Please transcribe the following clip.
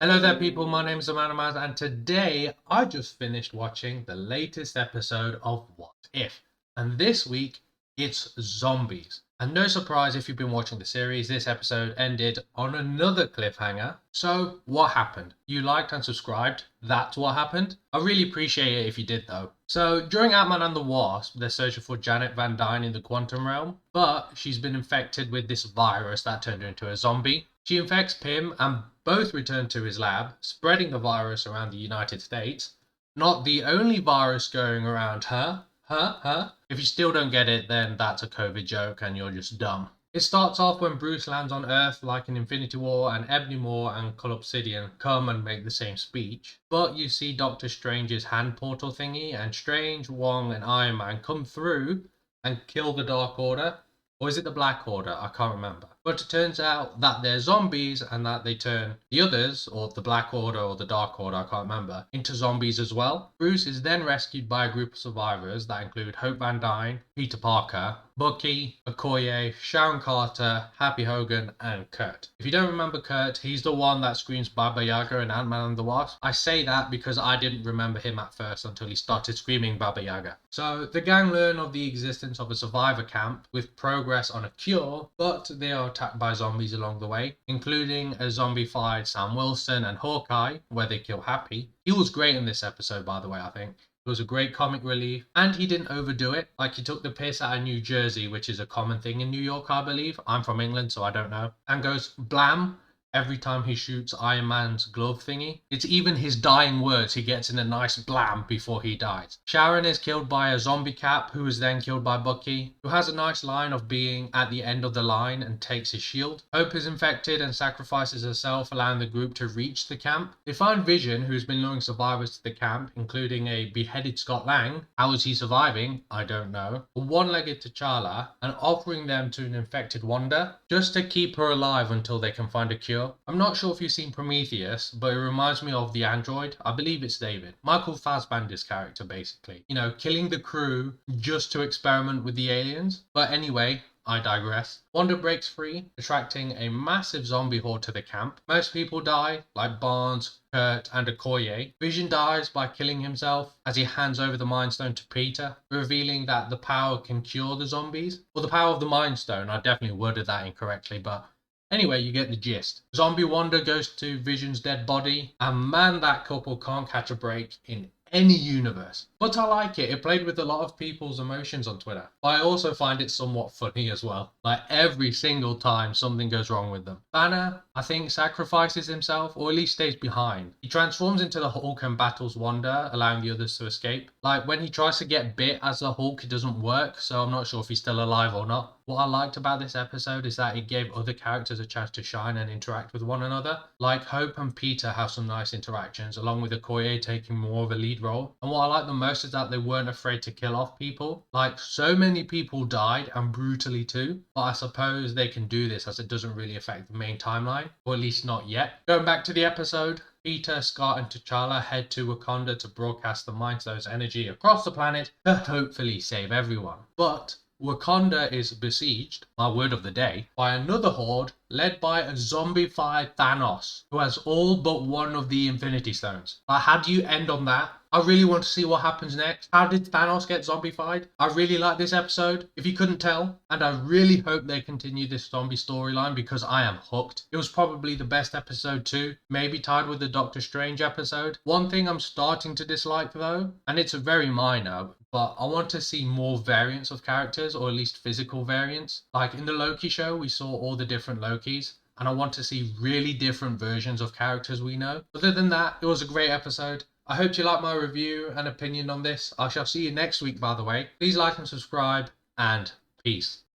Hello there people, my name is Amanda and today I just finished watching the latest episode of What If. And this week it's zombies. And no surprise if you've been watching the series, this episode ended on another cliffhanger. So what happened? You liked and subscribed, that's what happened? I really appreciate it if you did though. So during Ant-Man and the Wasp, they're searching for Janet van Dyne in the quantum realm, but she's been infected with this virus that turned her into a zombie. She infects Pym and both return to his lab, spreading the virus around the United States. Not the only virus going around her. If you still don't get it, then that's a COVID joke and you're just dumb. It starts off when Bruce lands on Earth like in Infinity War and Ebony Maw and Cull Obsidian come and make the same speech. But you see Doctor Strange's hand portal thingy and Strange, Wong and Iron Man come through and kill the Dark Order. Or is it the Black Order? I can't remember. But it turns out that they're zombies and that they turn the others, or the Black Order or the Dark Order, I can't remember, into zombies as well. Bruce is then rescued by a group of survivors that include Hope Van Dyne, Peter Parker, Bucky, Okoye, Sharon Carter, Happy Hogan, and Kurt. If you don't remember Kurt, he's the one that screams Baba Yaga in Ant-Man and the Wasp. I say that because I didn't remember him at first until he started screaming Baba Yaga. So the gang learn of the existence of a survivor camp with progress on a cure, but they are attacked by zombies along the way, including a zombified Sam Wilson and Hawkeye, where they kill Happy. He was great in this episode, by the way, I think. It was a great comic relief, and he didn't overdo it. Like, he took the piss out of New Jersey, which is a common thing in New York, I believe. I'm from England, so I don't know. And goes blam every time he shoots Iron Man's glove thingy. It's even his dying words he gets in a nice blam before he dies. Sharon is killed by a zombie Cap, who is then killed by Bucky, who has a nice line of being at the end of the line and takes his shield. Hope is infected and sacrifices herself, allowing the group to reach the camp. They find Vision, who's been luring survivors to the camp, including a beheaded Scott Lang. How is he surviving? I don't know. A one-legged T'Challa, and offering them to an infected Wanda, just to keep her alive until they can find a cure. I'm not sure if you've seen Prometheus, but it reminds me of the android. I believe it's David. Michael Fassbender's character, basically. You know, killing the crew just to experiment with the aliens. But anyway, I digress. Wanda breaks free, attracting a massive zombie horde to the camp. Most people die, like Barnes, Kurt, and Okoye. Vision dies by killing himself as he hands over the Mind Stone to Peter, revealing that the power can cure the zombies. Well, the power of the Mind Stone, I definitely worded that incorrectly, but anyway, you get the gist. Zombie Wanda goes to Vision's dead body, and man, that couple can't catch a break in any universe. But I like it. It played with a lot of people's emotions on Twitter. But I also find it somewhat funny as well. Like, every single time something goes wrong with them. Banner, I think, sacrifices himself, or at least stays behind. He transforms into the Hulk and battles Wanda, allowing the others to escape. Like, when he tries to get bit as the Hulk, it doesn't work, so I'm not sure if he's still alive or not. What I liked about this episode is that it gave other characters a chance to shine and interact with one another. Like, Hope and Peter have some nice interactions, along with Okoye taking more of a lead role. And what I like the most is that they weren't afraid to kill off people. Like, so many people died, and brutally too. But I suppose they can do this as it doesn't really affect the main timeline, or at least not yet. Going back to the episode, Peter, Scott, and T'Challa head to Wakanda to broadcast the Mind Stone's energy across the planet to hopefully save everyone. But Wakanda is besieged, my word of the day, by another horde led by a zombified Thanos, who has all but one of the Infinity Stones. Like, how do you end on that? I really want to see what happens next. How did Thanos get zombified? I really like this episode, if you couldn't tell, and I really hope they continue this zombie storyline because I am hooked. It was probably the best episode too, maybe tied with the Doctor Strange episode. One thing I'm starting to dislike though, and it's very minor, but I want to see more variants of characters, or at least physical variants. Like in the Loki show, we saw all the different Lokis, and I want to see really different versions of characters we know. Other than that, it was a great episode. I hope you like my review and opinion on this. I shall see you next week, by the way. Please like and subscribe, and peace.